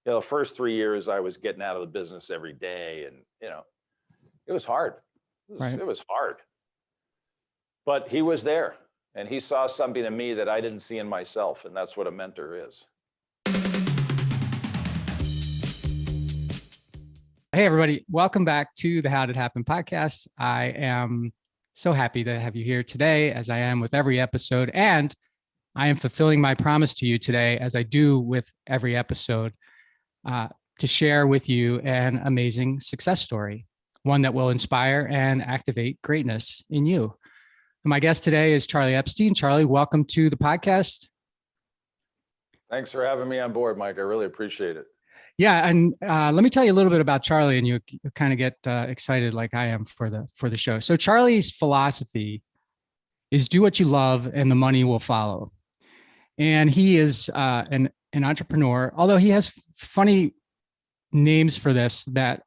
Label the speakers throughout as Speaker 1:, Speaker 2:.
Speaker 1: the first 3 years I was getting out of the business every day, and it was hard. It was hard. But he was there, and he saw something in me that I didn't see in myself, and that's what a mentor is.
Speaker 2: Hey, everybody. Welcome back to the How Did It Happen podcast. I am so happy to have you here today, as I am with every episode. And I am fulfilling my promise to you today, as I do with every episode, to share with you an amazing success story, one that will inspire and activate greatness in you. My guest today is Charlie Epstein. Charlie, welcome to the podcast.
Speaker 1: Thanks for having me on board, Mike. I really appreciate it.
Speaker 2: Yeah, and let me tell you a little bit about Charlie, and you kind of get excited like I am for the show. So Charlie's philosophy is do what you love, and the money will follow. And he is an entrepreneur, although he has funny names for this that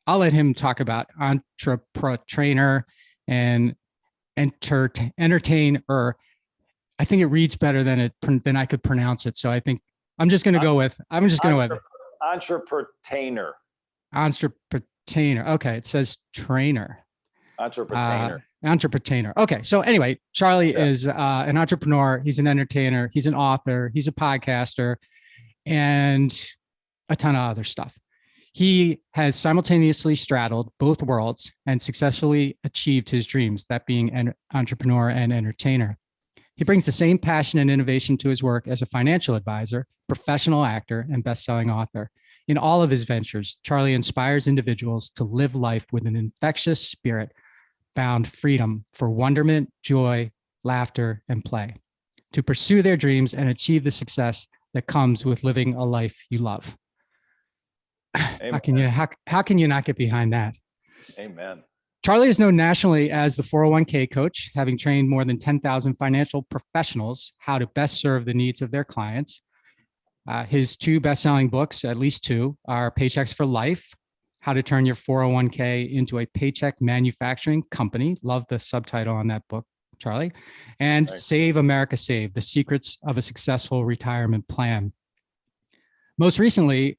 Speaker 2: I'll let him talk about: entrepre-tainer and entertainer. I think it reads better than I could pronounce it. So I think I'm just going to go with
Speaker 1: entrepre-tainer.
Speaker 2: Entrepre-tainer. Okay, it says trainer.
Speaker 1: Entrepre-tainer.
Speaker 2: Entrepre-tainer. Okay, so anyway, Charlie is an entrepreneur. He's an entertainer. He's an author. He's a podcaster, and a ton of other stuff. He has simultaneously straddled both worlds and successfully achieved his dreams, that being an entrepreneur and entertainer. He brings the same passion and innovation to his work as a financial advisor, professional actor, and best-selling author. In all of his ventures, Charlie inspires individuals to live life with an infectious spirit, bound freedom for wonderment, joy, laughter, and play, to pursue their dreams and achieve the success that comes with living a life you love. How can you not get behind that?
Speaker 1: Amen.
Speaker 2: Charlie is known nationally as the 401k coach, having trained more than 10,000 financial professionals how to best serve the needs of their clients. His two best-selling books, at least two, are Paychecks for Life, How to Turn Your 401k into a Paycheck Manufacturing Company. Love the subtitle on that book, Charlie. And
Speaker 1: Thanks.
Speaker 2: Save America Save, The Secrets of a Successful Retirement Plan. Most recently,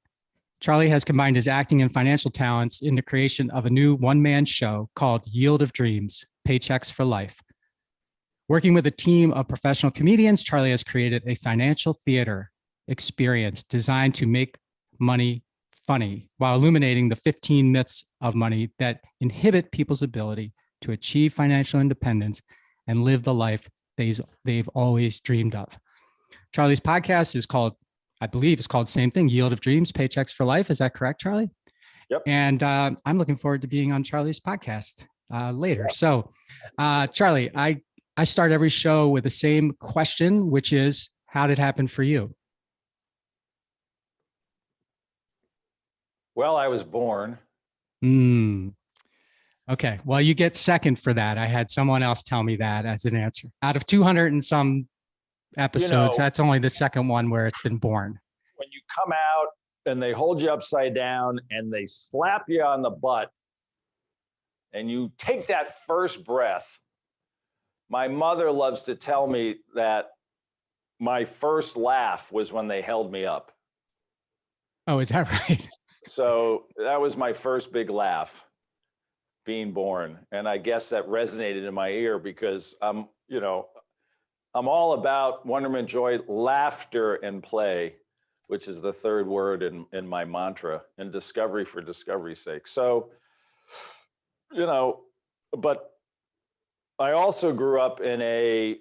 Speaker 2: Charlie has combined his acting and financial talents in the creation of a new one-man show called Yield of Dreams, Paychecks for Life. Working with a team of professional comedians, Charlie has created a financial theater experience designed to make money funny while illuminating the 15 myths of money that inhibit people's ability to achieve financial independence and live the life they've always dreamed of. Charlie's podcast is called, I believe it's called the same thing, Yield of Dreams, Paychecks for Life. Is that correct, Charlie?
Speaker 1: Yep.
Speaker 2: And I'm looking forward to being on Charlie's podcast later. Yeah. So, Charlie, I start every show with the same question, which is, how did it happen for you?
Speaker 1: Well, I was born.
Speaker 2: Okay. Well, you get second for that. I had someone else tell me that as an answer. Out of 200 and some episodes, that's only the second one where it's been born.
Speaker 1: When you come out and they hold you upside down and they slap you on the butt and you take that first breath, my mother loves to tell me that my first laugh was when they held me up.
Speaker 2: Oh, is that right?
Speaker 1: So that was my first big laugh, being born. And I guess that resonated in my ear because I'm all about wonderment, joy, laughter, and play, which is the third word in my mantra, and discovery for discovery's sake. So, but I also grew up in a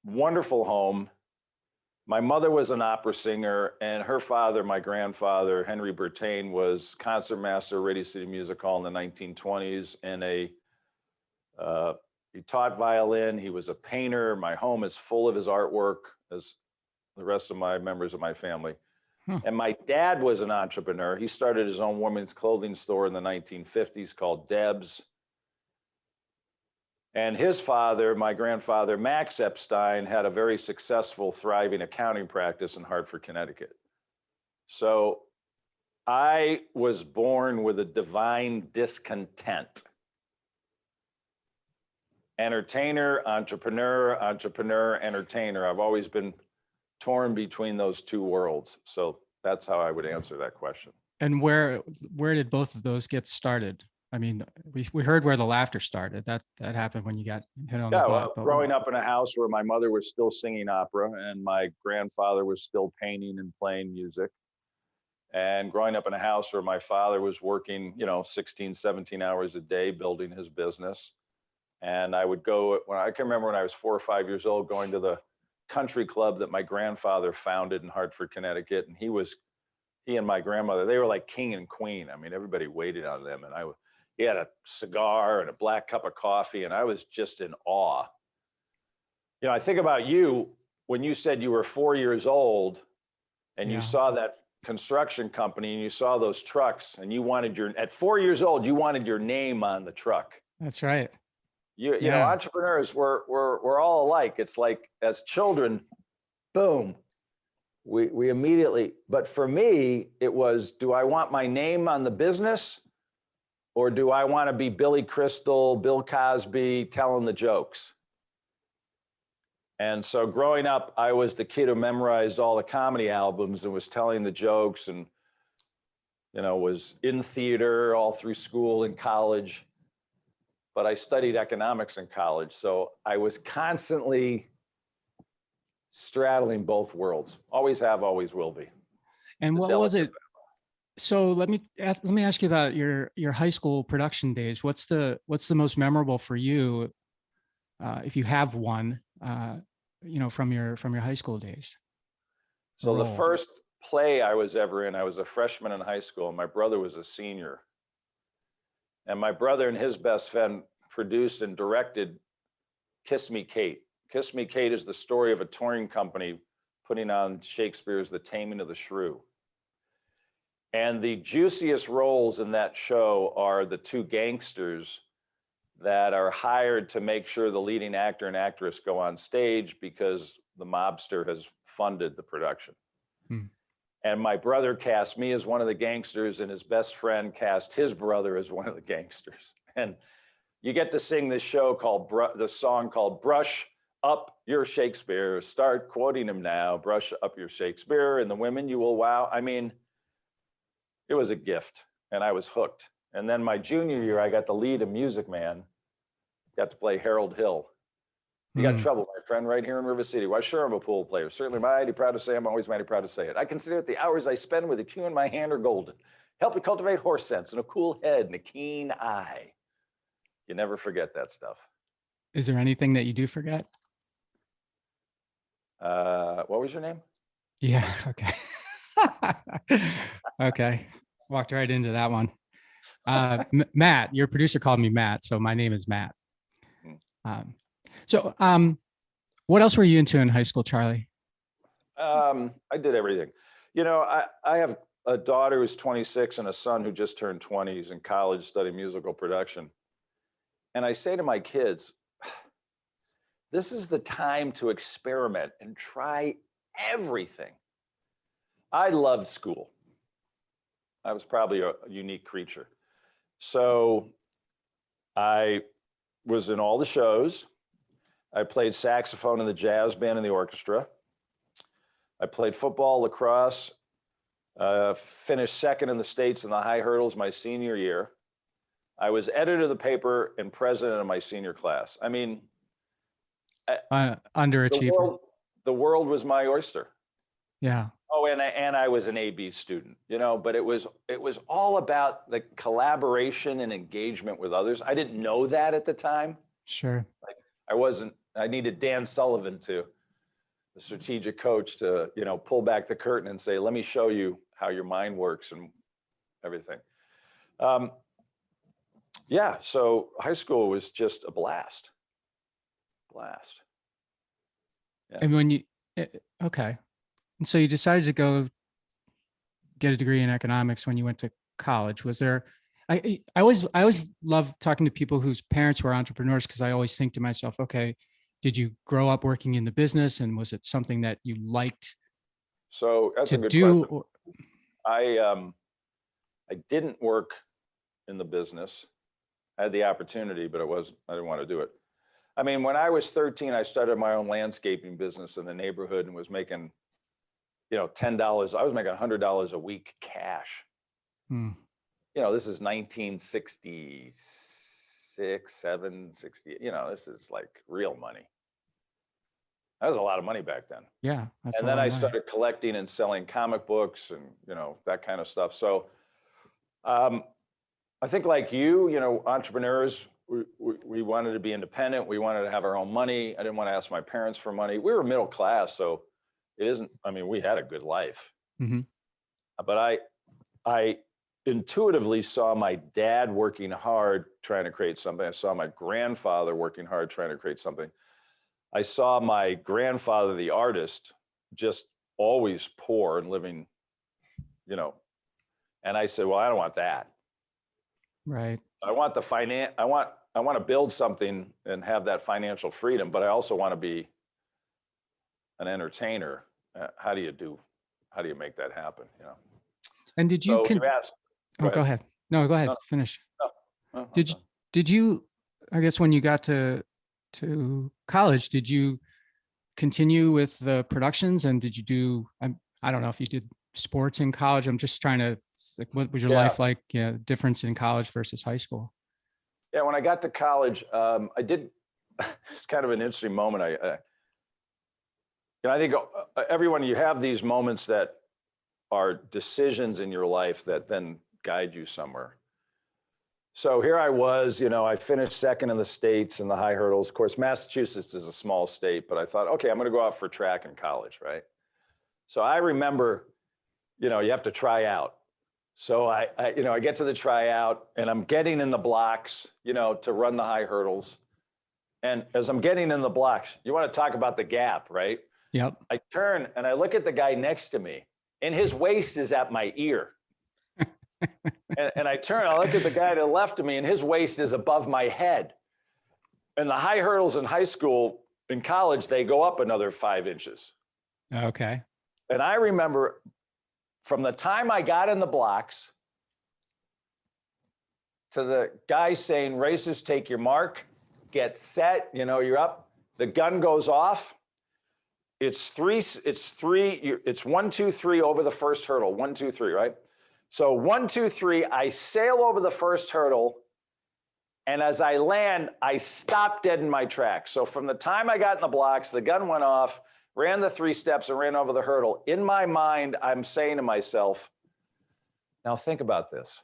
Speaker 1: wonderful home. My mother was an opera singer, and her father, my grandfather, Henry Bertain, was concertmaster at Radio City Music Hall in the 1920s, and he taught violin. He was a painter. My home is full of his artwork, as the rest of my members of my family. And my dad was an entrepreneur. He started his own women's clothing store in the 1950s called Deb's. And his father, my grandfather, Max Epstein, had a very successful, thriving accounting practice in Hartford, Connecticut. So I was born with a divine discontent. Entertainer, entrepreneur, entertainer. I've always been torn between those two worlds. So That's how I would answer that question.
Speaker 2: And where did both of those get started? I mean, we heard where the laughter started. That happened when you got hit on the
Speaker 1: Yeah,
Speaker 2: butt.
Speaker 1: well,
Speaker 2: But
Speaker 1: growing up in a house where my mother was still singing opera and my grandfather was still painting and playing music, and growing up in a house where my father was working, 16, 17 hours a day building his business. And I would go, when I can remember when I was 4 or 5 years old, going to the country club that my grandfather founded in Hartford, Connecticut. And he and my grandmother, they were like king and queen. I mean, everybody waited on them. And he had a cigar and a black cup of coffee, and I was just in awe. I think about you when you said you were 4 years old and you
Speaker 2: Yeah.
Speaker 1: saw that construction company and you saw those trucks and at 4 years old, you wanted your name on the truck.
Speaker 2: That's right.
Speaker 1: Entrepreneurs, we're all alike. It's like as children, boom, we immediately, but for me, it was, do I want my name on the business or do I want to be Billy Crystal, Bill Cosby telling the jokes? And so growing up, I was the kid who memorized all the comedy albums and was telling the jokes and, was in theater all through school and college. But I studied economics in college. So I was constantly straddling both worlds. Always have, always will be.
Speaker 2: And what was it? So let me ask you about your high school production days. What's the most memorable for you, if you have one, from your high school days?
Speaker 1: So the first play I was ever in, I was a freshman in high school, and my brother was a senior. And my brother and his best friend produced and directed Kiss Me Kate. Kiss Me Kate is the story of a touring company putting on Shakespeare's The Taming of the Shrew. And the juiciest roles in that show are the two gangsters that are hired to make sure the leading actor and actress go on stage because the mobster has funded the production. And my brother cast me as one of the gangsters, and his best friend cast his brother as one of the gangsters. And you get to sing this show the song called Brush Up Your Shakespeare. Start quoting him now, brush up your Shakespeare, and the women you will wow. I mean, it was a gift, and I was hooked. And then my junior year, I got the lead of Music Man, got to play Harold Hill. You got trouble, my friend, right here in River City. Why, sure, I'm a pool player. Certainly mighty proud to say I'm always mighty proud to say it. I consider it the hours I spend with a cue in my hand are golden. Help me cultivate horse sense and a cool head and a keen eye. You never forget that stuff.
Speaker 2: Is there anything that you do forget?
Speaker 1: What was your name?
Speaker 2: Yeah, okay. Okay, walked right into that one. Matt, your producer called me Matt, so my name is Matt. So what else were you into in high school, Charlie?
Speaker 1: I did everything. I have a daughter who's 26 and a son who just turned 20. He's in college studying musical production. And I say to my kids, this is the time to experiment and try everything. I loved school. I was probably a unique creature. So I was in all the shows. I played saxophone in the jazz band and the orchestra. I played football, lacrosse, finished second in the States in the high hurdles my senior year. I was editor of the paper and president of my senior class. I mean,
Speaker 2: underachiever.
Speaker 1: The world was my oyster.
Speaker 2: Yeah.
Speaker 1: Oh, and I was an AB student, but it was all about the collaboration and engagement with others. I didn't know that at the time.
Speaker 2: Sure.
Speaker 1: I needed Dan Sullivan, the strategic coach, to, pull back the curtain and say, let me show you how your mind works and everything. Yeah, so high school was just a blast. Yeah.
Speaker 2: And when okay. And so you decided to go get a degree in economics when you went to college. Was there, I always love talking to people whose parents were entrepreneurs, because I always think to myself, okay, did you grow up working in the business, and was it something that you liked
Speaker 1: so that's
Speaker 2: to
Speaker 1: a good
Speaker 2: do?
Speaker 1: Question. I didn't work in the business. I had the opportunity, but I didn't want to do it. I mean, when I was 13, I started my own landscaping business in the neighborhood and was making $10. I was making $100 a week cash.
Speaker 2: Hmm.
Speaker 1: This is 1966, 7, 60. This is like real money. That was a lot of money back then.
Speaker 2: Yeah. That's
Speaker 1: And
Speaker 2: a
Speaker 1: then
Speaker 2: lot
Speaker 1: I
Speaker 2: of money.
Speaker 1: started collecting and selling comic books and, that kind of stuff. So I think like you, entrepreneurs, we wanted to be independent. We wanted to have our own money. I didn't want to ask my parents for money. We were middle class, so we had a good life.
Speaker 2: Mhm.
Speaker 1: But I intuitively saw my dad working hard trying to create something. I saw my grandfather working hard trying to create something. I saw my grandfather, the artist, just always poor and living, and I said, well, I don't want that.
Speaker 2: Right.
Speaker 1: I want I want to build something and have that financial freedom, but I also want to be an entertainer. How do you make that happen?
Speaker 2: And did you
Speaker 1: So you asked.
Speaker 2: Oh, go ahead. No, go ahead.
Speaker 1: No,
Speaker 2: Finish.
Speaker 1: no,
Speaker 2: Did you, I guess when you got to college, did you continue with the productions, and did you do, I don't know if you did sports in college. I'm just trying to, like, what was your life like? Yeah. Difference in college versus high school.
Speaker 1: Yeah. When I got to college, I did, it's kind of an interesting moment. I think everyone, you have these moments that are decisions in your life that then guide you somewhere. So here I was, I finished second in the states in the high hurdles. Of course, Massachusetts is a small state, but I thought, okay, I'm going to go out for track in college, right? So I remember, you have to try out. So I get to the tryout and I'm getting in the blocks, to run the high hurdles. And as I'm getting in the blocks, you want to talk about the gap, right?
Speaker 2: Yep.
Speaker 1: I turn and I look at the guy next to me, and his waist is at my ear. and I turn, I look at the guy to the left of me, and his waist is above my head. And the high hurdles in high school, in college, they go up another 5 inches.
Speaker 2: Okay.
Speaker 1: And I remember from the time I got in the blocks to the guy saying, racers, take your mark, get set, you're up, the gun goes off. It's 1, 2, 3 over the first hurdle. 1, 2, 3, right? So 1, 2, 3, I sail over the first hurdle. And as I land, I stop dead in my tracks. So from the time I got in the blocks, the gun went off, ran the 3 steps and ran over the hurdle. In my mind, I'm saying to myself, now think about this.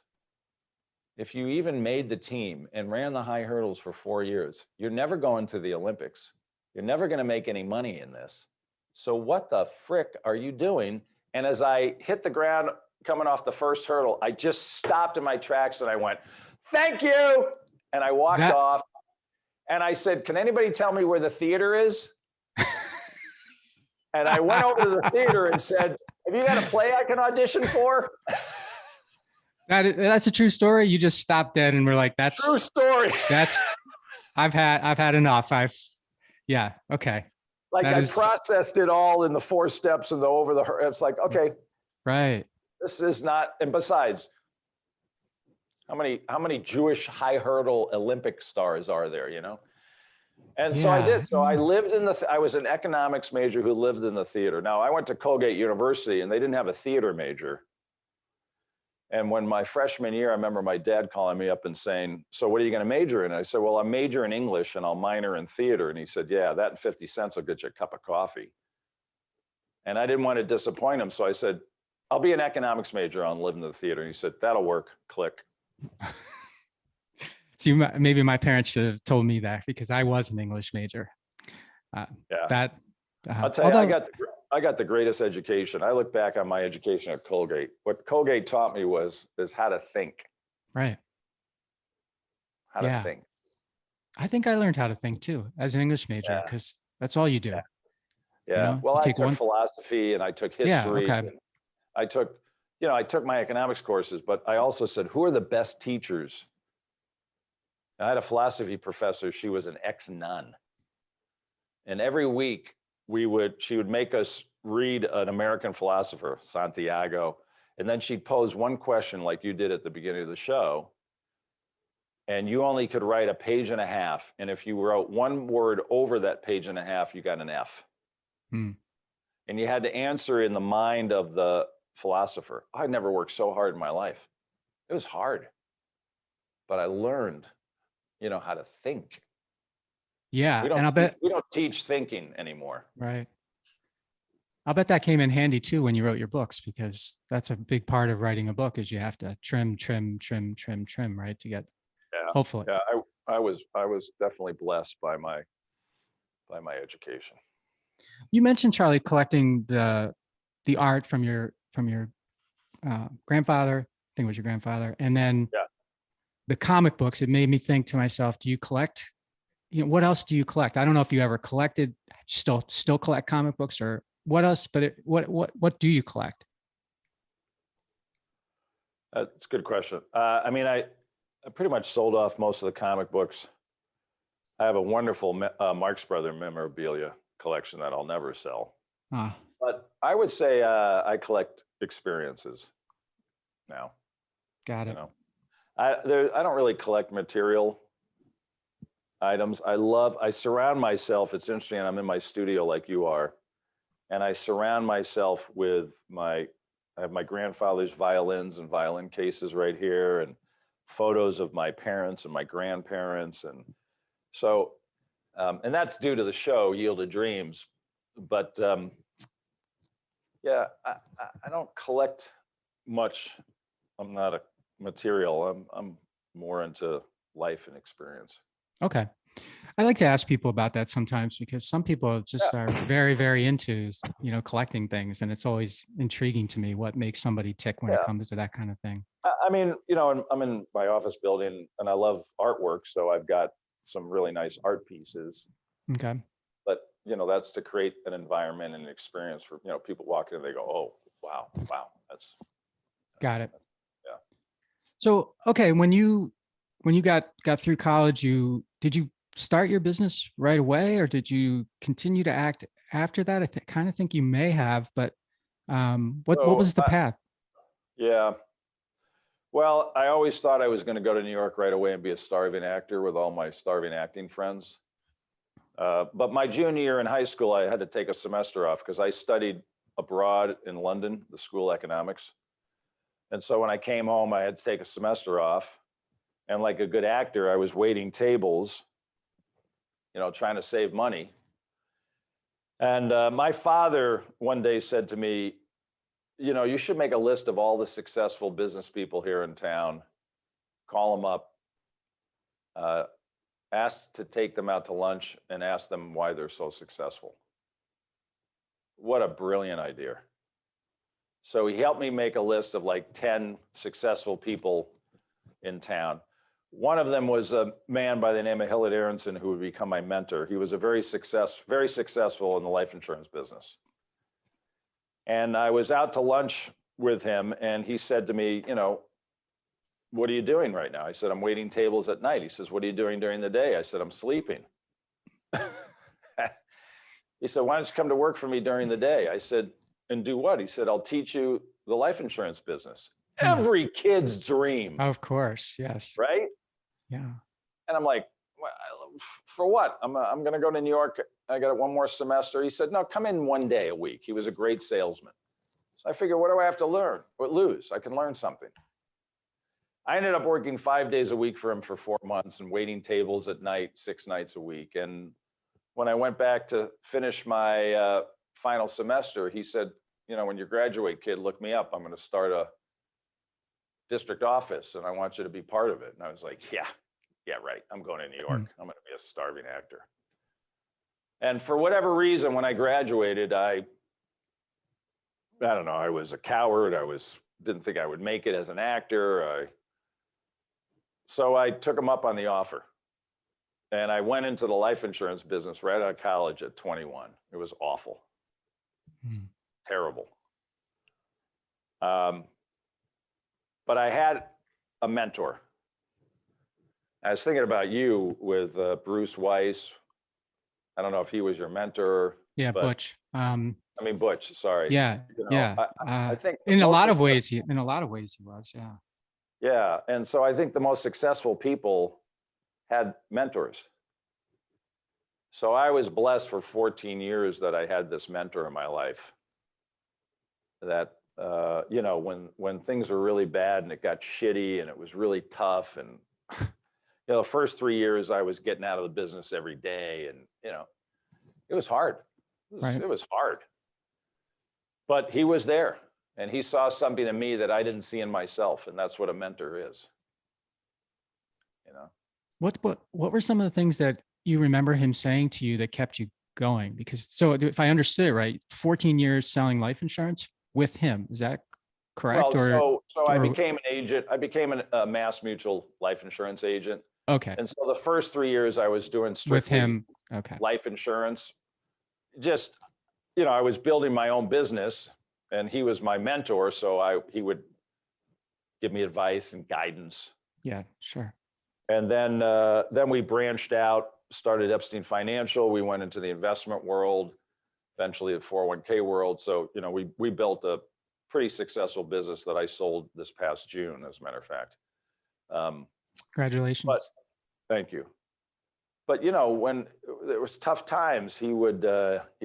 Speaker 1: If you even made the team and ran the high hurdles for 4 years, you're never going to the Olympics. You're never going to make any money in this. So what the frick are you doing? And as I hit the ground coming off the first hurdle, I just stopped in my tracks and I went, thank you. And I walked off and I said, can anybody tell me where the theater is? And I went over to the theater and said, have you got a play I can audition for?
Speaker 2: That's a true story. You just stopped dead and we're like, that's
Speaker 1: true story.
Speaker 2: I've had enough. Yeah. Okay.
Speaker 1: Like I processed it all in the 4 steps and the over the, it's like, okay.
Speaker 2: Right.
Speaker 1: This is not, and besides, how many Jewish high hurdle Olympic stars are there, And so I did. So I lived I was an economics major who lived in the theater. Now I went to Colgate University and they didn't have a theater major. And when my freshman year, I remember my dad calling me up and saying, so what are you going to major in? And I said, well, I'm major in English and I'll minor in theater. And he said, yeah, that and 50 cents will get you a cup of coffee. And I didn't want to disappoint him. So I said, I'll be an economics major. I'll live in the theater. And he said, that'll work. Click.
Speaker 2: See, maybe my parents should have told me that because I was an English major.
Speaker 1: Yeah. I'll tell you, I got the greatest education. I look back on my education at Colgate. What Colgate taught me is how to think.
Speaker 2: Right.
Speaker 1: How to think.
Speaker 2: I think I learned how to think too as an English major because that's all you do.
Speaker 1: Yeah. Well, I took philosophy and I took history. Yeah, okay. I took my economics courses, but I also said, who are the best teachers? And I had a philosophy professor. She was an ex-nun. And every week she would make us read an American philosopher, Santiago, and then she'd pose one question like you did at the beginning of the show. And you only could write a page and a half. And if you wrote one word over that page and a half, you got an F. and you had to answer in the mind of the philosopher. I never worked so hard in my life. It was hard, but I learned, how to think.
Speaker 2: Yeah. And I'll bet,
Speaker 1: We don't teach thinking anymore.
Speaker 2: right. I'll bet that came in handy too when you wrote your books, because that's a big part of writing a book is you have to trim, right? To get,
Speaker 1: Yeah.
Speaker 2: hopefully.
Speaker 1: Yeah. I was definitely blessed by my education.
Speaker 2: You mentioned, Charlie, collecting the art from your grandfather. I think it was your grandfather, and then
Speaker 1: Yeah.
Speaker 2: the comic books. It made me think to myself, do you collect? What else do you collect? I don't know if you ever collected, still collect comic books, or what else, but what do you collect?
Speaker 1: That's a good question. I mean, I pretty much sold off most of the comic books. I have a wonderful Marx Brother memorabilia collection that I'll never sell.
Speaker 2: Ah,
Speaker 1: But I would say I collect experiences now.
Speaker 2: got it.
Speaker 1: I don't really collect material items. I surround myself. It's interesting. I'm in my studio like you are, and I surround myself with I have my grandfather's violins and violin cases right here, and photos of my parents and my grandparents, and so, and that's due to the show Yielded Dreams. But yeah, I don't collect much. I'm not a material. I'm more into life and experience.
Speaker 2: Okay. I like to ask people about that sometimes, because some people just are very, very into, collecting things. And it's always intriguing to me what makes somebody tick when it
Speaker 1: Yeah.
Speaker 2: comes to that kind of thing.
Speaker 1: I mean, I'm in my office building and I love artwork. So I've got some really nice art pieces,
Speaker 2: Okay.
Speaker 1: but that's to create an environment and an experience for, people walking in, they go, oh, wow, that's.
Speaker 2: Got it.
Speaker 1: Yeah.
Speaker 2: So, okay. When you got through college, did you start your business right away, or did you continue to act after that? I kind of think you may have, but what was the path?
Speaker 1: Yeah. Well, I always thought I was going to go to New York right away and be a starving actor with all my starving acting friends. But my junior year in high school, I had to take a semester off because I studied abroad in London, the School of Economics. And so when I came home, I had to take a semester off. And like a good actor, I was waiting tables, trying to save money. And my father one day said to me, you should make a list of all the successful business people here in town, call them up, ask to take them out to lunch and ask them why they're so successful. What a brilliant idea. So he helped me make a list of like 10 successful people in town. One of them was a man by the name of Hillard Aronson, who would become my mentor. He was very successful in the life insurance business. And I was out to lunch with him, and he said to me, what are you doing right now? I said, I'm waiting tables at night. He says, what are you doing during the day? I said, I'm sleeping. He said, why don't you come to work for me during the day? I said, and do what? He said, I'll teach you the life insurance business. Every kid's dream.
Speaker 2: Of course, yes.
Speaker 1: Right?
Speaker 2: Yeah.
Speaker 1: And I'm like, for what? I'm going to go to New York. I got one more semester. He said, no, come in one day a week. He was a great salesman. So I figured, what do I have to learn or lose? I can learn something. I ended up working 5 days a week for him for 4 months and waiting tables at night, 6 nights a week. And when I went back to finish my final semester, he said, when you graduate, kid, look me up. I'm going to start a district office and I want you to be part of it. And I was like, yeah, right. I'm going to New York. I'm going to be a starving actor. And for whatever reason, when I graduated, I don't know, I was a coward. Didn't think I would make it as an actor. So I took him up on the offer. And I went into the life insurance business right out of college at 21. It was awful. Terrible. But I had a mentor. I was thinking about you with Bruce Weiss. I don't know if he was your mentor.
Speaker 2: Yeah,
Speaker 1: but,
Speaker 2: Butch.
Speaker 1: Butch, sorry.
Speaker 2: Yeah, yeah.
Speaker 1: I think
Speaker 2: in a lot of ways he was, yeah.
Speaker 1: Yeah, and so I think the most successful people had mentors. So I was blessed for 14 years that I had this mentor in my life. that, you know, when things were really bad and it got shitty and it was really tough, and you know, the first 3 years I was getting out of the business every day, and you know, it was hard.
Speaker 2: Right.
Speaker 1: It was hard. But he was there, and he saw something in me that I didn't see in myself, and that's what a mentor is. You know.
Speaker 2: What were some of the things that you remember him saying to you that kept you going? Because so if I understood it right, 14 years selling life insurance with him, is that correct?
Speaker 1: Well, so I
Speaker 2: or
Speaker 1: became an agent. I became a Mass Mutual life insurance agent.
Speaker 2: okay,
Speaker 1: And so the first 3 years I was doing
Speaker 2: with
Speaker 1: strictly
Speaker 2: him. Okay.
Speaker 1: life insurance. Just, you know, I was building my own business, and he was my mentor. So he would give me advice and guidance.
Speaker 2: Yeah, sure.
Speaker 1: And then we branched out, started Epstein Financial. We went into the investment world, eventually the 401k world. So, you know, we built a pretty successful business that I sold this past June, as a matter of fact.
Speaker 2: Congratulations.
Speaker 1: But thank you. But you know, when there was tough times, he would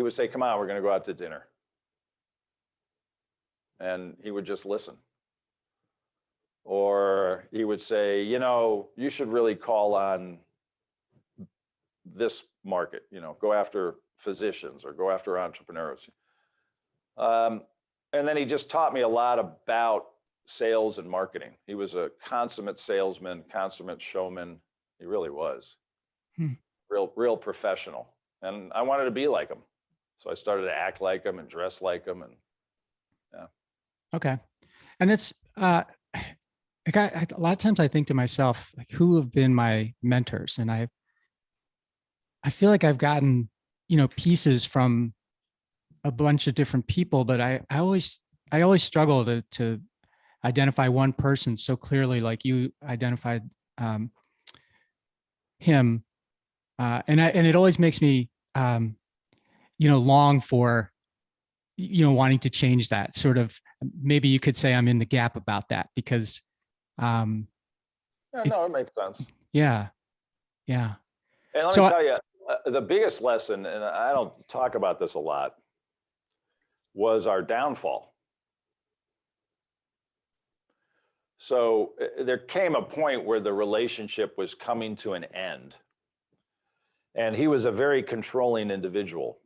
Speaker 1: say, "Come on, we're going to go out to dinner," and he would just listen. Or he would say, "You know, you should really call on this market. You know, go after physicians or go after entrepreneurs." And then he just taught me a lot about sales and marketing. He was a consummate salesman, consummate showman. He really was. Real professional. And I wanted to be like him. So I started to act like him and dress like him. And yeah.
Speaker 2: Okay. And it's, a lot of times I think to myself, like, who have been my mentors? And I feel like I've gotten, you know, pieces from a bunch of different people, but I always struggle to identify one person so clearly, like you identified him. And it always makes me, you know, long for, you know, wanting to change that sort of. Maybe you could say I'm in the gap about that because,
Speaker 1: Yeah, no, it makes sense.
Speaker 2: yeah.
Speaker 1: And let me tell you, the biggest lesson, and I don't talk about this a lot, was our downfall. So there came a point where the relationship was coming to an end. And he was a very controlling individual.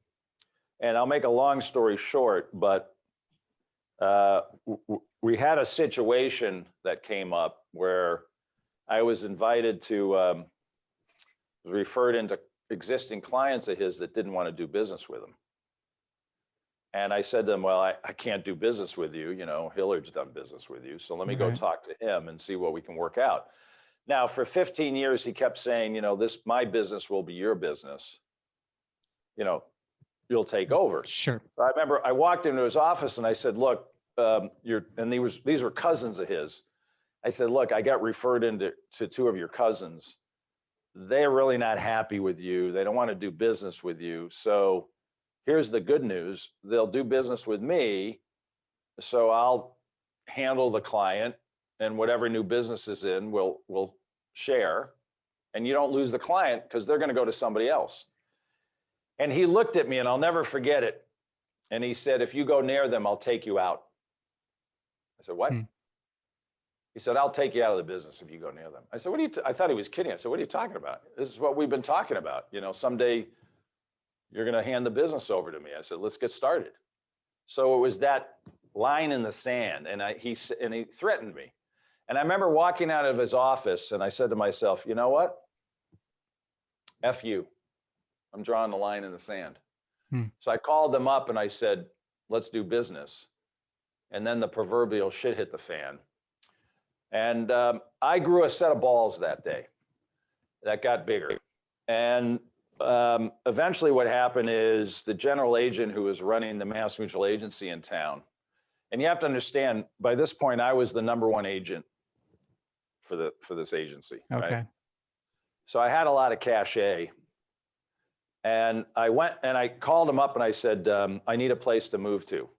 Speaker 1: And I'll make a long story short, but we had a situation that came up where I was invited to referred into existing clients of his that didn't want to do business with him. And I said to them, "Well, I can't do business with you. You know, Hillard's done business with you. So let me go talk to him and see what we can work out." Now, for 15 years, he kept saying, "You know, my business will be your business. You know, you'll take over."
Speaker 2: Sure.
Speaker 1: So I remember I walked into his office and I said, "Look, and these were cousins of his." I said, "Look, I got referred into two of your cousins. They're really not happy with you. They don't want to do business with you. So here's the good news. They'll do business with me. So I'll handle the client, and whatever new business is in, we'll share. And you don't lose the client because they're going to go to somebody else." And he looked at me, and I'll never forget it. And he said, "If you go near them, I'll take you out." I said, "What?" He said, "I'll take you out of the business if you go near them." I said, I thought he was kidding. I said, "What are you talking about? This is what we've been talking about. You know, someday you're going to hand the business over to me." I said, "Let's get started." So it was that line in the sand, and he threatened me. And I remember walking out of his office, and I said to myself, "You know what? F you. I'm drawing the line in the sand." So I called them up and I said, "Let's do business." And then the proverbial shit hit the fan. And I grew a set of balls that day that got bigger. And eventually what happened is the general agent who was running the Mass Mutual agency in town, and you have to understand, by this point, I was the #1 agent for this agency.
Speaker 2: Okay.
Speaker 1: Right? So I had a lot of cachet. And I went and I called him up and I said, "I need a place to move to."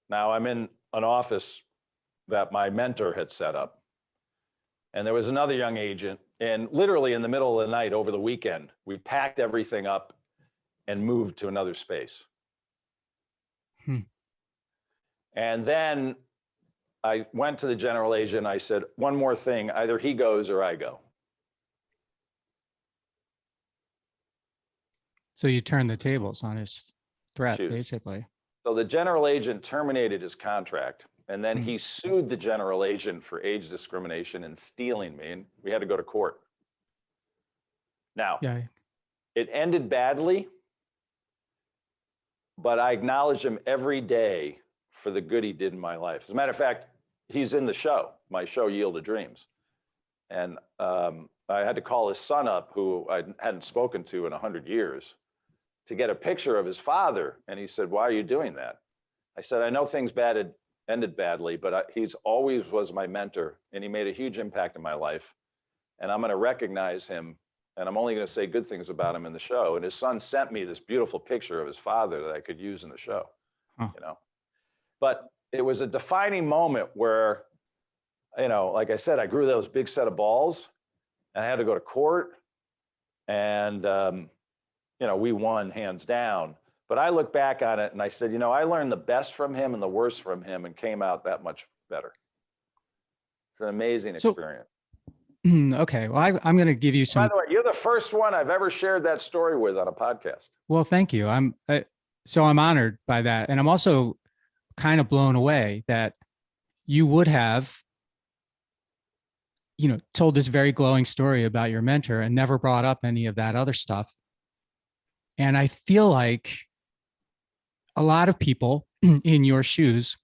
Speaker 1: Now I'm in an office that my mentor had set up. And there was another young agent, and literally in the middle of the night over the weekend, we packed everything up and moved to another space. And then I went to the general agent. I said, one more thing, either he goes or I go.
Speaker 2: So you turned the tables on his threat,
Speaker 1: Choose.
Speaker 2: basically.
Speaker 1: So the general agent terminated his contract, and then he sued the general agent for age discrimination and stealing me, and we had to go to court. Now,
Speaker 2: Yeah.
Speaker 1: it ended badly, but I acknowledge him every day for the good he did in my life. As a matter of fact, he's in the show, my show, Yield to Dreams. And I had to call his son up, who I hadn't spoken to in 100 years, to get a picture of his father. And he said, why are you doing that? I said, I know things had ended badly, but he's always was my mentor, and he made a huge impact in my life. And I'm going to recognize him, and I'm only going to say good things about him in the show. And his son sent me this beautiful picture of his father that I could use in the show, you know. But it was a defining moment where, you know, like I said, I grew those big set of balls, and I had to go to court, and you know, we won hands down. But I look back on it and I said, you know, I learned the best from him and the worst from him and came out that much better. It's an amazing experience.
Speaker 2: Okay. Well, I'm going to give you some.
Speaker 1: By the way, you're the first one I've ever shared that story with on a podcast.
Speaker 2: Well, thank you. I'm honored by that. And I'm also kind of blown away that you would have, you know, told this very glowing story about your mentor and never brought up any of that other stuff. And I feel like a lot of people in your shoes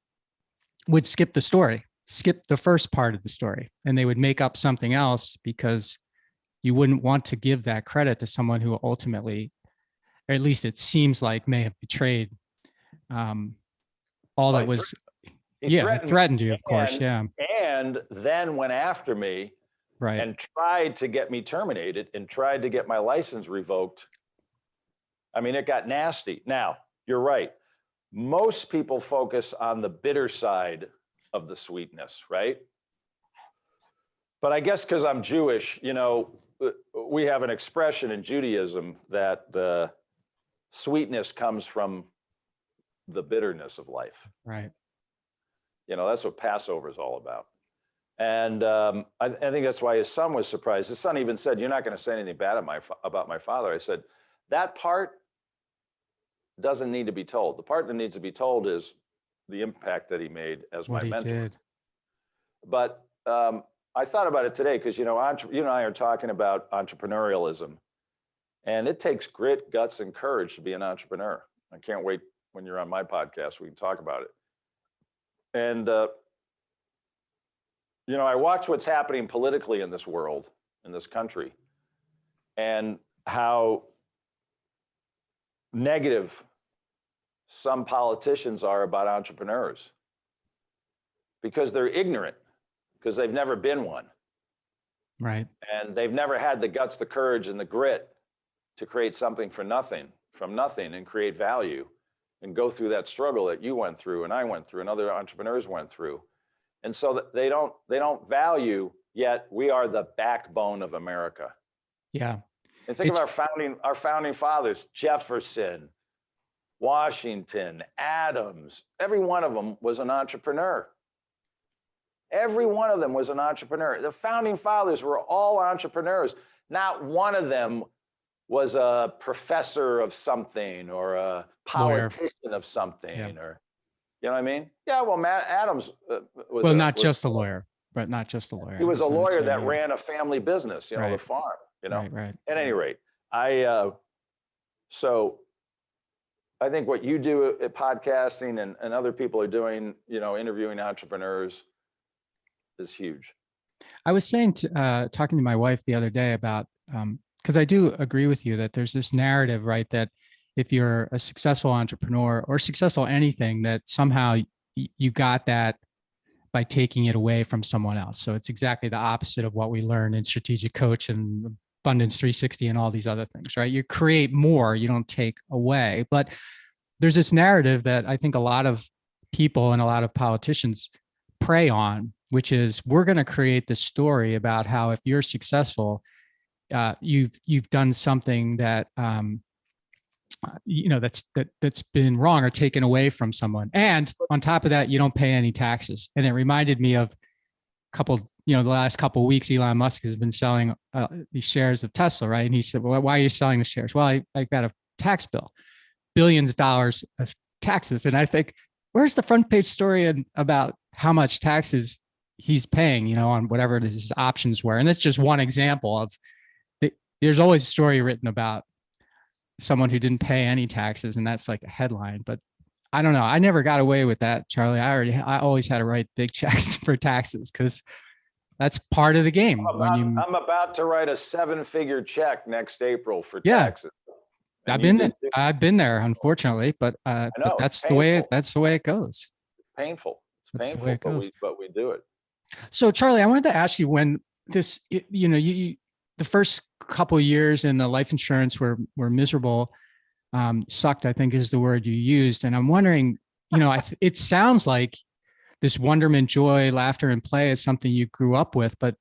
Speaker 2: would skip the story, skip the first part of the story, and they would make up something else because you wouldn't want to give that credit to someone who ultimately, or at least it seems like, may have betrayed all that was, threatened you, of course.
Speaker 1: And then went after me,
Speaker 2: right,
Speaker 1: and tried to get me terminated and tried to get my license revoked. I mean, it got nasty. Now, you're right. Most people focus on the bitter side of the sweetness, right? But I guess because I'm Jewish, you know, we have an expression in Judaism that the sweetness comes from the bitterness of life.
Speaker 2: Right.
Speaker 1: You know, that's what Passover is all about. And I think that's why his son was surprised. His son even said, you're not going to say anything bad about my father. I said, that part doesn't need to be told. The part that needs to be told is the impact that he made as my mentor.
Speaker 2: Did.
Speaker 1: But I thought about it today because, you know, you and I are talking about entrepreneurialism, and it takes grit, guts, and courage to be an entrepreneur. I can't wait when you're on my podcast, we can talk about it. And, you know, I watch what's happening politically in this world, in this country, and how negative some politicians are about entrepreneurs because they're ignorant, because they've never been one.
Speaker 2: Right.
Speaker 1: And they've never had the guts, the courage, and the grit to create something from nothing, and create value and go through that struggle that you went through and I went through and other entrepreneurs went through. And so that they don't value, yet we are the backbone of America.
Speaker 2: Yeah.
Speaker 1: And think of our founding fathers, Jefferson, Washington, Adams. Every one of them was an entrepreneur. Every one of them was an entrepreneur. The founding fathers were all entrepreneurs. Not one of them was a professor of something or a politician of something, or, you know what I mean? Yeah, well, Adams was
Speaker 2: not just a lawyer, but not just a lawyer.
Speaker 1: He was a lawyer that ran a family business, you know, the farm. You know,
Speaker 2: right.
Speaker 1: At any rate, so I think what you do at podcasting and other people are doing, you know, interviewing entrepreneurs is huge.
Speaker 2: I was saying, talking to my wife the other day about, because I do agree with you that there's this narrative, right, that if you're a successful entrepreneur or successful anything, that somehow you got that by taking it away from someone else. So it's exactly the opposite of what we learn in Strategic Coach and Abundance 360 and all these other things, right? You create more, you don't take away. But there's this narrative that I think a lot of people and a lot of politicians prey on, which is we're going to create this story about how if you're successful, you've done something that that's been wrong or taken away from someone. And on top of that, you don't pay any taxes. And it reminded me of the last couple of weeks, Elon Musk has been selling these shares of Tesla, right? And he said, well, why are you selling the shares? Well, I got a tax bill, billions of dollars of taxes. And I think, where's the front page story about how much taxes he's paying, on whatever his options were? And that's just one example of there's always a story written about someone who didn't pay any taxes, and that's like a headline. But I don't know. I never got away with that, Charlie. I always had to write big checks for taxes because that's part of the game.
Speaker 1: I'm about to write a 7-figure check next April for taxes.
Speaker 2: I've been there, unfortunately, but that's the way it goes.
Speaker 1: Painful. It's painful, but we do it.
Speaker 2: So, Charlie, I wanted to ask you, when this, the first couple of years in the life insurance were miserable, sucked, I think is the word you used. And I'm wondering, it sounds like this wonderment, joy, laughter, and play is something you grew up with, but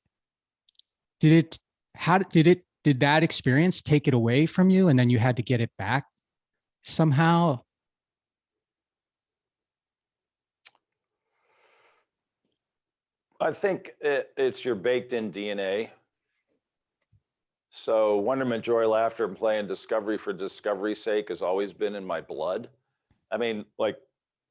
Speaker 2: did that experience take it away from you, and then you had to get it back somehow?
Speaker 1: I think it's your baked in DNA. So wonderment, joy, laughter, and play, and discovery for discovery's sake has always been in my blood. I mean, like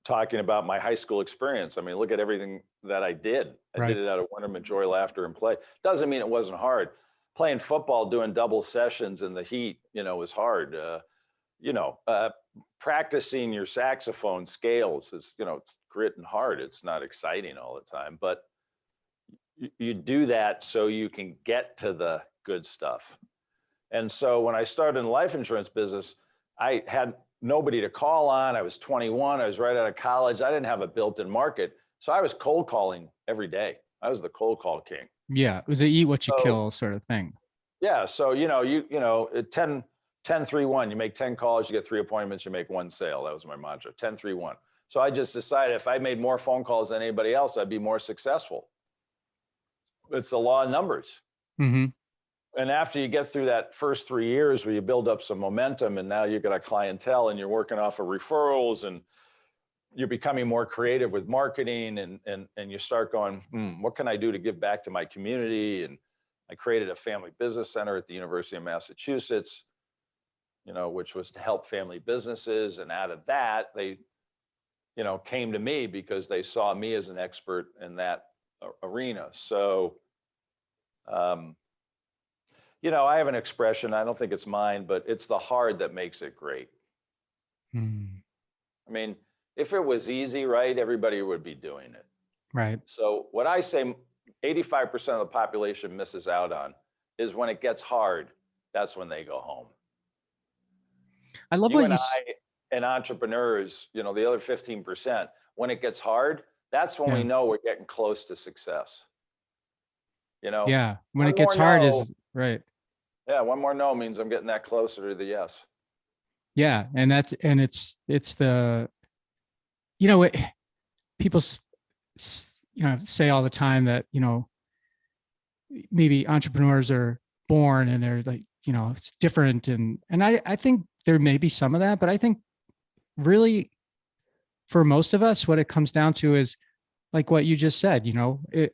Speaker 1: talking about my high school experience. I mean, look at everything that I did. I did it out of wonderment, joy, laughter, and play. Doesn't mean it wasn't hard. Playing football, doing double sessions in the heat, was hard. Practicing your saxophone scales is, it's grit and hard. It's not exciting all the time, but you do that so you can get to the good stuff. And so when I started in the life insurance business, I had nobody to call on. I was 21. I was right out of college. I didn't have a built-in market. So I was cold calling every day. I was the cold call king.
Speaker 2: Yeah. It was a eat what you kill sort of thing.
Speaker 1: Yeah. So, 10-3-1, you make 10 calls, you get 3 appointments, you make 1 sale. That was my mantra, 10-3-1. So I just decided if I made more phone calls than anybody else, I'd be more successful. It's the law of numbers.
Speaker 2: Mm-hmm.
Speaker 1: And after you get through that first 3 years where you build up some momentum, and now you've got a clientele and you're working off of referrals, and you're becoming more creative with marketing, and you start going, what can I do to give back to my community? And I created a family business center at the University of Massachusetts, which was to help family businesses. And out of that, they, came to me because they saw me as an expert in that arena. So, I have an expression, I don't think it's mine, but it's the hard that makes it great. I mean, if it was easy, right, everybody would be doing it.
Speaker 2: Right.
Speaker 1: So what I say 85% of the population misses out on is when it gets hard, that's when they go home.
Speaker 2: I love what you
Speaker 1: and entrepreneurs, the other 15%, when it gets hard, that's when we know we're getting close to success.
Speaker 2: Yeah. When it gets hard is right.
Speaker 1: Yeah. One more no means I'm getting that closer to the yes.
Speaker 2: Yeah. And it's the, people, say all the time that, maybe entrepreneurs are born and they're like, it's different. And I think there may be some of that, but I think really for most of us, what it comes down to is like what you just said,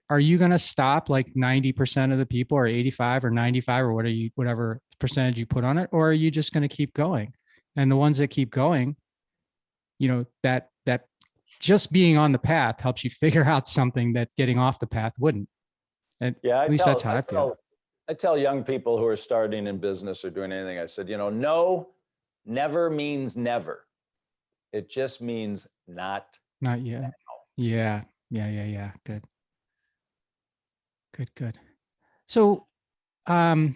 Speaker 2: are you going to stop like 90% of the people, or 85 or 95 or whatever percentage you put on it? Or are you just going to keep going? And the ones that keep going, that just being on the path helps you figure out something that getting off the path wouldn't. And at least that's how I feel.
Speaker 1: I tell young people who are starting in business or doing anything, I said, no, never means never. It just means not
Speaker 2: yet.
Speaker 1: Now.
Speaker 2: Yeah. Good. So, can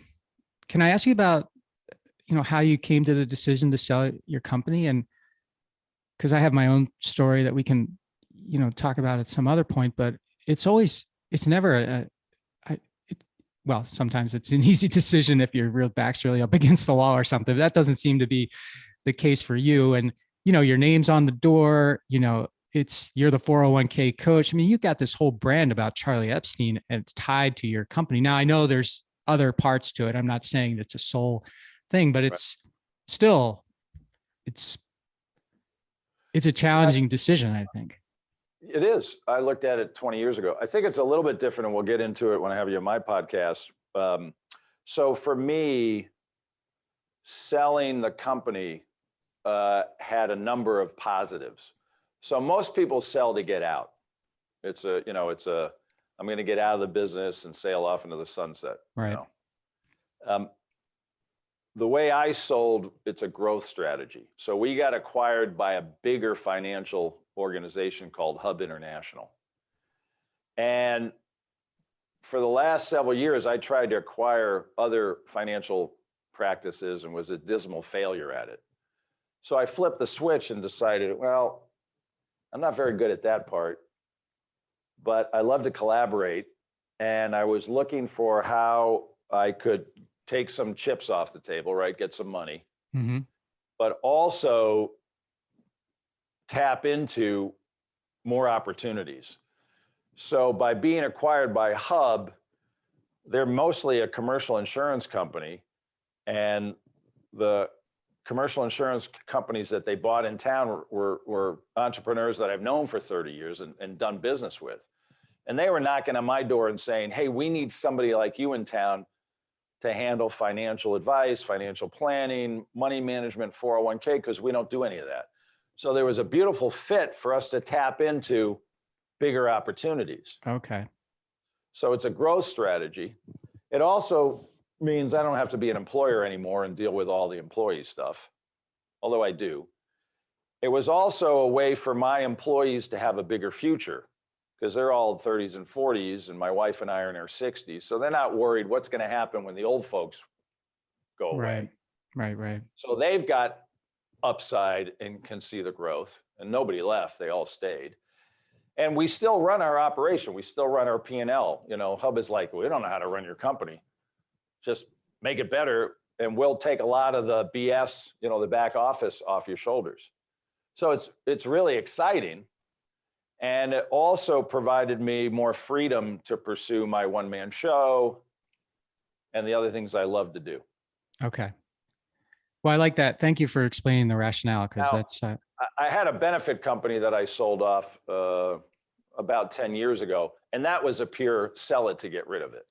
Speaker 2: I ask you about, how you came to the decision to sell your company? And because I have my own story that we can, talk about at some other point, but it's never well, sometimes it's an easy decision if your back's really up against the wall or something. That doesn't seem to be the case for you. And, your name's on the door, you're the 401k coach. I mean, you got this whole brand about Charlie Epstein, and it's tied to your company. Now, I know there's other parts to it. I'm not saying it's a sole thing, but it's still it's a challenging decision, I think.
Speaker 1: It is. I looked at it 20 years ago. I think it's a little bit different, and we'll get into it when I have you on my podcast. So for me, selling the company had a number of positives. So most people sell to get out. I'm going to get out of the business and sail off into the sunset.
Speaker 2: Right.
Speaker 1: The way I sold, it's a growth strategy. So we got acquired by a bigger financial organization called Hub International. And for the last several years, I tried to acquire other financial practices and was a dismal failure at it. So I flipped the switch and decided, well, I'm not very good at that part, but I love to collaborate. And I was looking for how I could take some chips off the table, right? Get some money, but also tap into more opportunities. So by being acquired by Hub, they're mostly a commercial insurance company, and the commercial insurance companies that they bought in town were entrepreneurs that I've known for 30 years and done business with. And they were knocking on my door and saying, hey, we need somebody like you in town to handle financial advice, financial planning, money management, 401k, because we don't do any of that. So there was a beautiful fit for us to tap into bigger opportunities.
Speaker 2: Okay.
Speaker 1: So it's a growth strategy. It also means I don't have to be an employer anymore and deal with all the employee stuff, although I do. It was also a way for my employees to have a bigger future, because they're all 30s and 40s, and my wife and I are in our 60s. So they're not worried what's going to happen when the old folks go away.
Speaker 2: Right.
Speaker 1: So they've got upside and can see the growth, and nobody left. They all stayed. And we still run our operation. We still run our P&L. Hub is like, we don't know how to run your company. Just make it better, and we'll take a lot of the BS, the back office off your shoulders. So it's really exciting. And it also provided me more freedom to pursue my one-man show and the other things I love to do.
Speaker 2: Okay. Well, I like that. Thank you for explaining the rationale, because that's...
Speaker 1: I had a benefit company that I sold off about 10 years ago, and that was a pure sell it to get rid of it.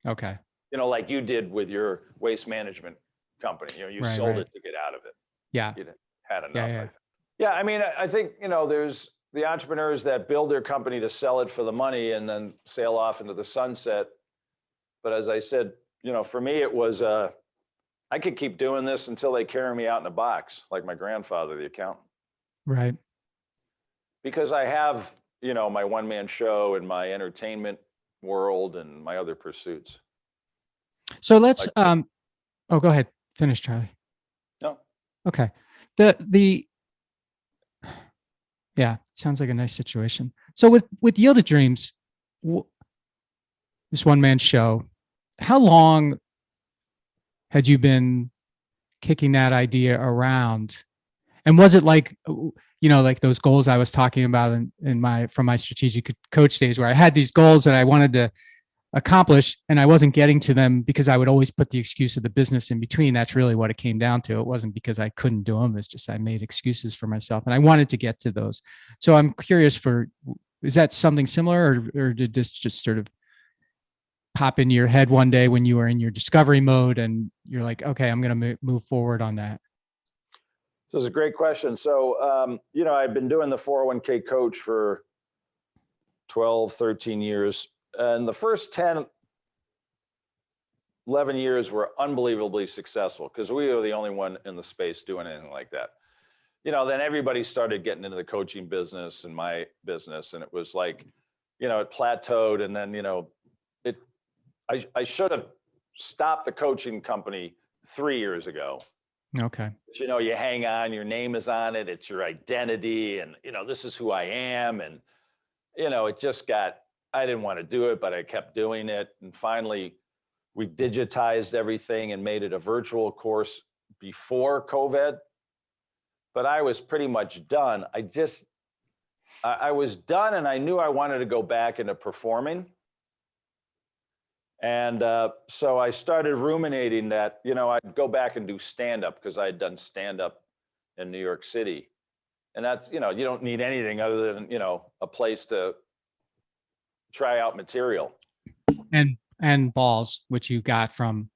Speaker 2: Okay.
Speaker 1: Like you did with your waste management company. You sold it to get out of it.
Speaker 2: Yeah.
Speaker 1: You had enough.
Speaker 2: Yeah.
Speaker 1: Yeah, I mean, I think, there's the entrepreneurs that build their company to sell it for the money and then sail off into the sunset. But as I said, for me, it was, I could keep doing this until they carry me out in a box, like my grandfather, the accountant.
Speaker 2: Right.
Speaker 1: Because I have, my one-man show and my entertainment world and my other pursuits.
Speaker 2: So let's, go ahead. Finish, Charlie.
Speaker 1: No.
Speaker 2: Okay. Yeah, sounds like a nice situation. So with Yielded Dreams, this one-man show, how long had you been kicking that idea around? And was it like, like those goals I was talking about from my strategic coach days, where I had these goals that I wanted to accomplish and I wasn't getting to them because I would always put the excuse of the business in between? That's really what it came down to. It wasn't because I couldn't do them. It's just I made excuses for myself, and I wanted to get to those. So I'm curious, is that something similar, or did this just sort of pop into your head one day when you were in your discovery mode and you're like, okay, I'm going to move forward on that?
Speaker 1: So it's a great question. So, I've been doing the 401k coach for 12, 13 years. And the first 10, 11 years were unbelievably successful because we were the only one in the space doing anything like that. Then everybody started getting into the coaching business and my business. And it was like, it plateaued. And then, I should have stopped the coaching company 3 years ago.
Speaker 2: Okay.
Speaker 1: But, you hang on, your name is on it. It's your identity. And, this is who I am. And, it just I didn't want to do it, but I kept doing it. And finally, we digitized everything and made it a virtual course before COVID. But I was pretty much done. I was done, and I knew I wanted to go back into performing. And so I started ruminating that, I'd go back and do stand-up, because I had done stand-up in New York City. And that's, you don't need anything other than, a place to try out material.
Speaker 2: And balls, which you got from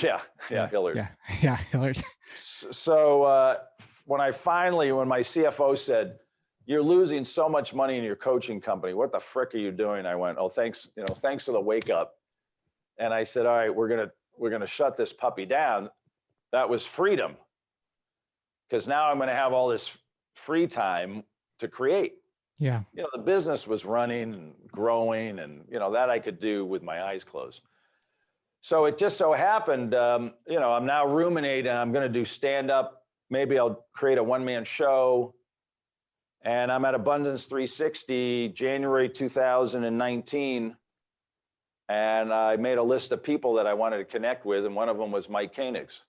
Speaker 1: Yeah, Hillard.
Speaker 2: Yeah, Hillard.
Speaker 1: So when my CFO said, "You're losing so much money in your coaching company. What the frick are you doing?" I went, "Oh, thanks for the wake up." And I said, "All right, we're gonna shut this puppy down." That was freedom, because now I'm going to have all this free time to create.
Speaker 2: Yeah.
Speaker 1: The business was running and growing, and that I could do with my eyes closed. So it just so happened, I'm now ruminating. I'm going to do stand up. Maybe I'll create a one-man show. And I'm at Abundance 360, January 2019. And I made a list of people that I wanted to connect with. And one of them was Mike Koenig's.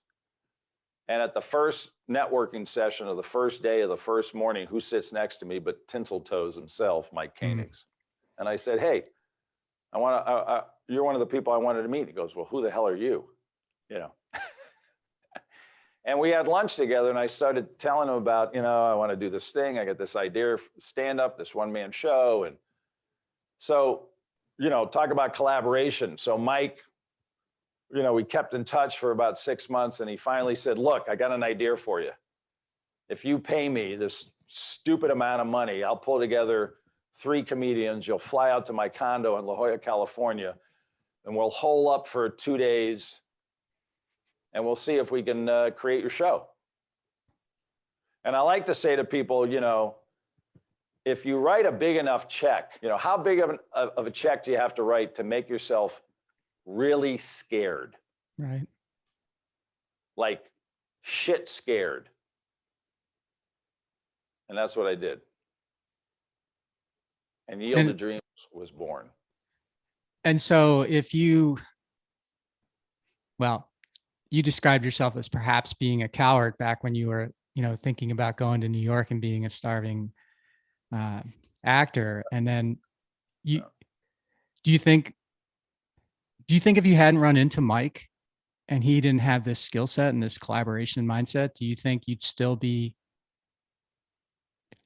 Speaker 1: And at the first networking session of the first day of the first morning, who sits next to me but Tinseltoes himself, Mike Koenig's. And I said, "Hey, you're one of the people I wanted to meet." He goes, "Well, who the hell are you?" And we had lunch together, and I started telling him about, I want to do this thing. I got this idea, stand up, this one-man show. And so, talk about collaboration. So Mike, we kept in touch for about 6 months, and he finally said, "Look, I got an idea for you. If you pay me this stupid amount of money, I'll pull together 3 comedians. You'll fly out to my condo in La Jolla, California, and we'll hole up for 2 days, and we'll see if we can create your show." And I like to say to people, if you write a big enough check, how big of a check do you have to write to make yourself really scared?
Speaker 2: Right.
Speaker 1: Like shit scared. And that's what I did. And Yield to Dreams was born.
Speaker 2: And so you described yourself as perhaps being a coward back when you were, thinking about going to New York and being a starving actor. And then do you think if you hadn't run into Mike and he didn't have this skill set and this collaboration mindset, do you think you'd still be,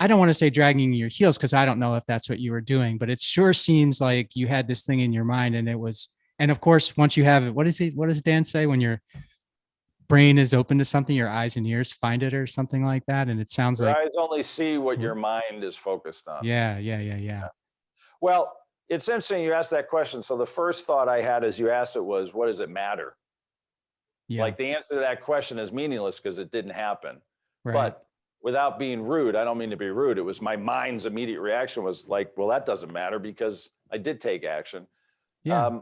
Speaker 2: I don't want to say dragging your heels, because I don't know if that's what you were doing, but it sure seems like you had this thing in your mind, and of course, once you have it, what does Dan say? When your brain is open to something, your eyes and ears find it, or something like that. And it sounds
Speaker 1: Your
Speaker 2: like
Speaker 1: eyes only see what your mind is focused on.
Speaker 2: Yeah.
Speaker 1: Well, it's interesting you asked that question. So the first thought I had as you asked it was, what does it matter?
Speaker 2: Yeah.
Speaker 1: Like the answer to that question is meaningless because it didn't happen.
Speaker 2: Right.
Speaker 1: But without being rude, I don't mean to be rude. It was my mind's immediate reaction was like, well, that doesn't matter because I did take action.
Speaker 2: Yeah.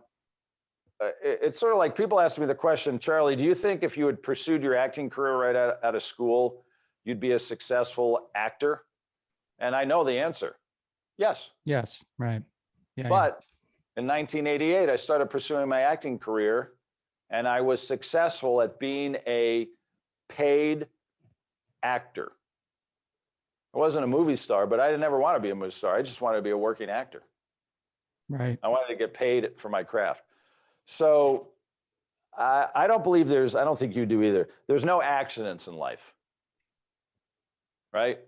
Speaker 1: It's sort of like people ask me the question, "Charlie, do you think if you had pursued your acting career right out of school, you'd be a successful actor?" And I know the answer. Yes.
Speaker 2: Yes. Right. Yeah.
Speaker 1: But in 1988, I started pursuing my acting career, and I was successful at being a paid actor. I wasn't a movie star, but I didn't ever want to be a movie star. I just wanted to be a working actor.
Speaker 2: Right.
Speaker 1: I wanted to get paid for my craft. So I don't believe I don't think you do either. There's no accidents in life, right?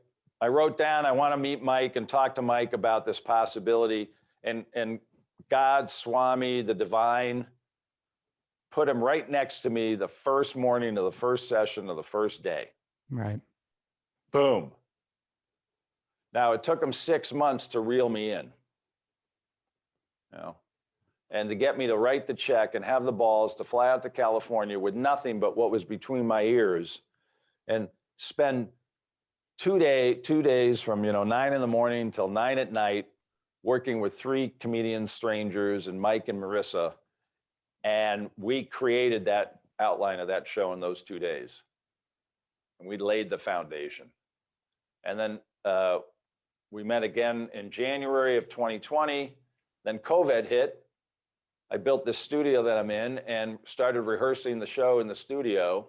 Speaker 1: I wrote down, I want to meet Mike and talk to Mike about this possibility, and God, Swami, the divine, put him right next to me the first morning of the first session of the first day.
Speaker 2: Right.
Speaker 1: Boom. Now, it took him 6 months to reel me in, and to get me to write the check and have the balls to fly out to California with nothing but what was between my ears, and spend 2 days from 9 in the morning till 9 at night working with 3 comedians, strangers, and Mike and Marissa. And we created that outline of that show in those 2 days. And we laid the foundation. And then we met again in January of 2020. Then COVID hit. I built this studio that I'm in and started rehearsing the show in the studio.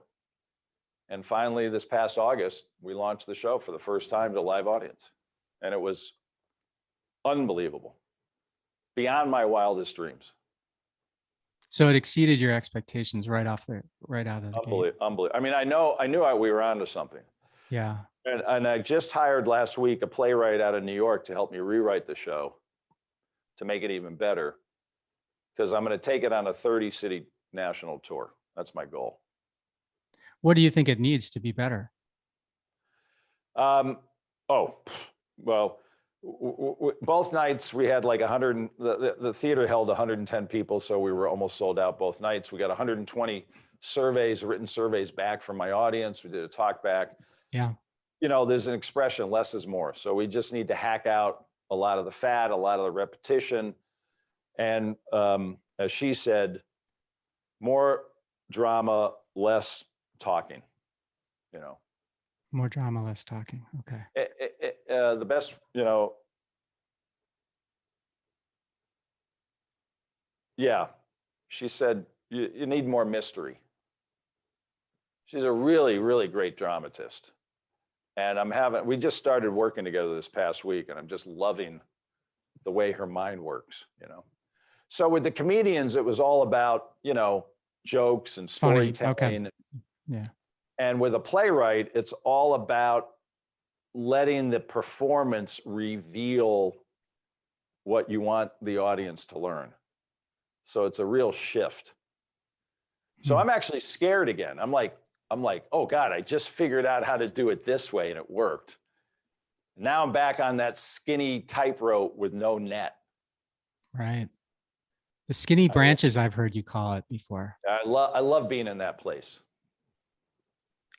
Speaker 1: And finally, this past August, we launched the show for the first time to a live audience. And it was unbelievable, beyond my wildest dreams.
Speaker 2: So it exceeded your expectations right out of the gate.
Speaker 1: Unbelievable. I mean, I knew we were onto something.
Speaker 2: Yeah.
Speaker 1: And I just hired last week a playwright out of New York to help me rewrite the show to make it even better. Because I'm going to take it on a 30-city national tour. That's my goal.
Speaker 2: What do you think it needs to be better?
Speaker 1: Oh, well, both nights we had like 100, the theater held 110 people, so we were almost sold out both nights. We got 120 surveys, written surveys back from my audience. We did a talk back.
Speaker 2: Yeah.
Speaker 1: You know, there's an expression, less is more. So we just need to hack out a lot of the fat, a lot of the repetition. And as she said, more drama, less talking, you know.
Speaker 2: More drama, less talking. Okay.
Speaker 1: The best, you know. Yeah, she said, you need more mystery. She's a really, really great dramatist. And we just started working together this past week, and I'm just loving the way her mind works, you know. So with the comedians, it was all about, you know, jokes and storytelling.
Speaker 2: Okay. Yeah.
Speaker 1: And with a playwright, it's all about letting the performance reveal what you want the audience to learn. So it's a real shift. So I'm actually scared again. I'm like, oh God, I just figured out how to do it this way and it worked. Now I'm back on that skinny tightrope with no net.
Speaker 2: Right. The skinny branches, I've heard you call it before.
Speaker 1: I love being in that place.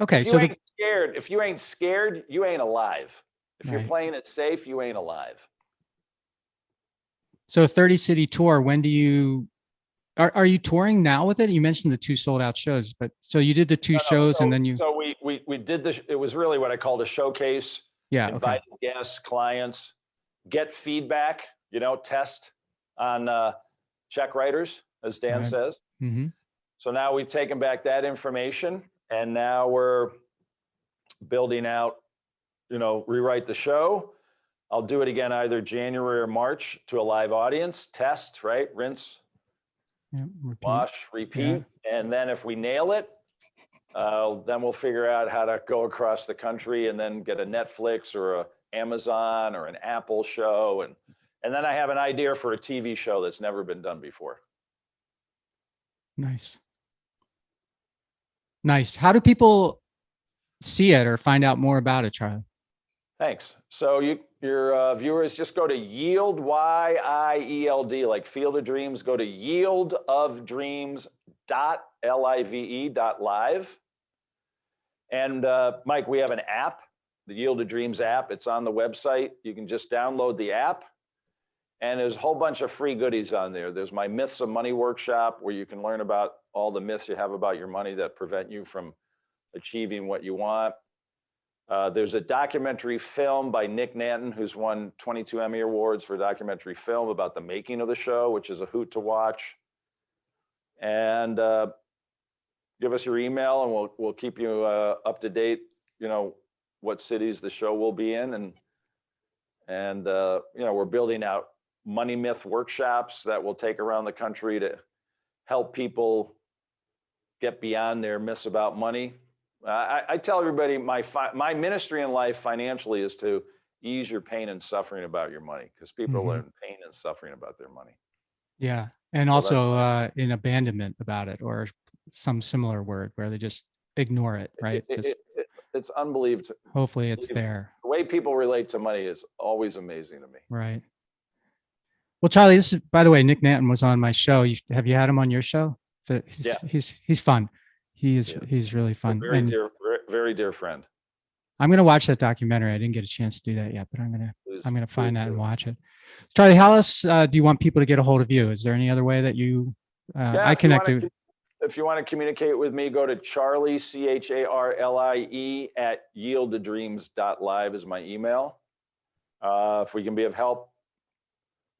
Speaker 2: Okay.
Speaker 1: If you ain't scared, you ain't alive. If you're playing it safe, you ain't alive.
Speaker 2: So a 30-city tour, when do you, are you touring now with it? You mentioned the 2 sold out shows, but so you did the 2 shows and then you.
Speaker 1: So we did it was really what I called a showcase.
Speaker 2: Yeah.
Speaker 1: Invited guests, clients, get feedback, you know, test on check writers, as Dan says.
Speaker 2: Mm-hmm.
Speaker 1: So now we've taken back that information and now we're building out, you know, rewrite the show. I'll do it again either January or March to a live audience, test, right? Rinse, wash, repeat. Yeah. And then if we nail it, then we'll figure out how to go across the country and then get a Netflix or a Amazon or an Apple show. And then I have an idea for a TV show that's never been done before.
Speaker 2: Nice. Nice. How do people see it or find out more about it, Charlie?
Speaker 1: Thanks. So your viewers just go to Yield, Y-I-E-L-D, like Field of Dreams. Go to yieldofdreams.live. And Mike, we have an app, the Yield of Dreams app. It's on the website. You can just download the app. And there's a whole bunch of free goodies on there. There's my Myths of Money workshop, where you can learn about all the myths you have about your money that prevent you from achieving what you want. There's a documentary film by Nick Nanton, who's won 22 Emmy Awards for documentary film about the making of the show, which is a hoot to watch. And give us your email and we'll keep you up to date, you know, what cities the show will be in. And you know, we're building out money myth workshops that will take around the country to help people get beyond their myths about money. I tell everybody my ministry in life financially is to ease your pain and suffering about your money, because people are in pain and suffering about their money.
Speaker 2: Yeah. And so also in abandonment about it, or some similar word where they just ignore it, right?
Speaker 1: It's unbelievable.
Speaker 2: Hopefully it's there.
Speaker 1: The way people relate to money is always amazing to me.
Speaker 2: Right. Well, Charlie, this is, by the way, Nick Nanton was on my show. Have you had him on your show? He's fun. He's really fun.
Speaker 1: Very dear friend.
Speaker 2: I'm going to watch that documentary. I didn't get a chance to do that yet, but I'm going to find that and watch it. Charlie, how else do you want people to get a hold of you? Is there any other way that you I connect to?
Speaker 1: If you want to communicate with me, go to Charlie, CHARLIE @yieldofdreams.live is my email. If we can be of help.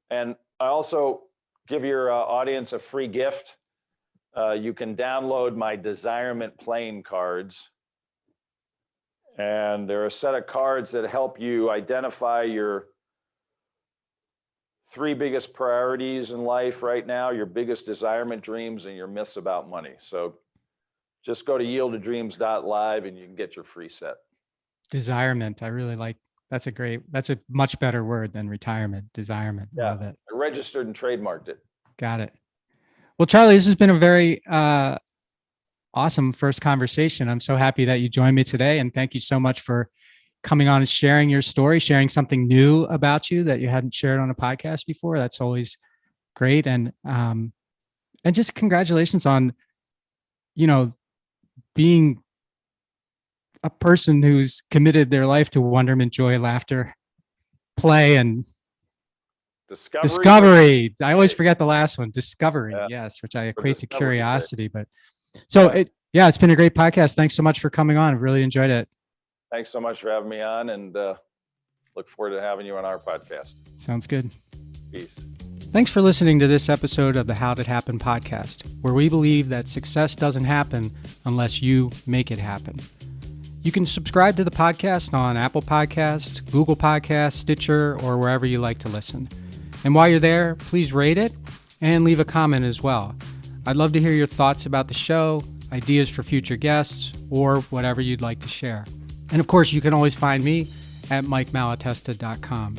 Speaker 1: And I also give your audience a free gift. You can download my Desirement playing cards. And they're a set of cards that help you identify your 3 biggest priorities in life right now, your biggest desirement dreams, and your myths about money. So just go to yieldofdreams.live and you can get your free set.
Speaker 2: Desirement. I really like, that's a much better word than retirement. Desirement.
Speaker 1: Yeah.
Speaker 2: Love it.
Speaker 1: I registered and trademarked it.
Speaker 2: Got it. Well, Charlie, this has been a very awesome first conversation. I'm so happy that you joined me today. And thank you so much for coming on and sharing your story, sharing something new about you that you hadn't shared on a podcast before. That's always great. And just congratulations on, being a person who's committed their life to wonderment, joy, laughter, play, and discovery. I always forget the last one. Discovery. Yeah. Yes. Which I equate to curiosity, but so it's been a great podcast. Thanks so much for coming on. I really enjoyed it.
Speaker 1: Thanks so much for having me on, and look forward to having you on our podcast.
Speaker 2: Sounds good.
Speaker 1: Peace.
Speaker 2: Thanks for listening to this episode of the How'd It Happen podcast, where we believe that success doesn't happen unless you make it happen. You can subscribe to the podcast on Apple Podcasts, Google Podcasts, Stitcher, or wherever you like to listen. And while you're there, please rate it and leave a comment as well. I'd love to hear your thoughts about the show, ideas for future guests, or whatever you'd like to share. And of course, you can always find me at MikeMalatesta.com.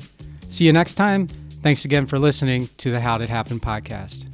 Speaker 2: See you next time. Thanks again for listening to the How'd It Happen podcast.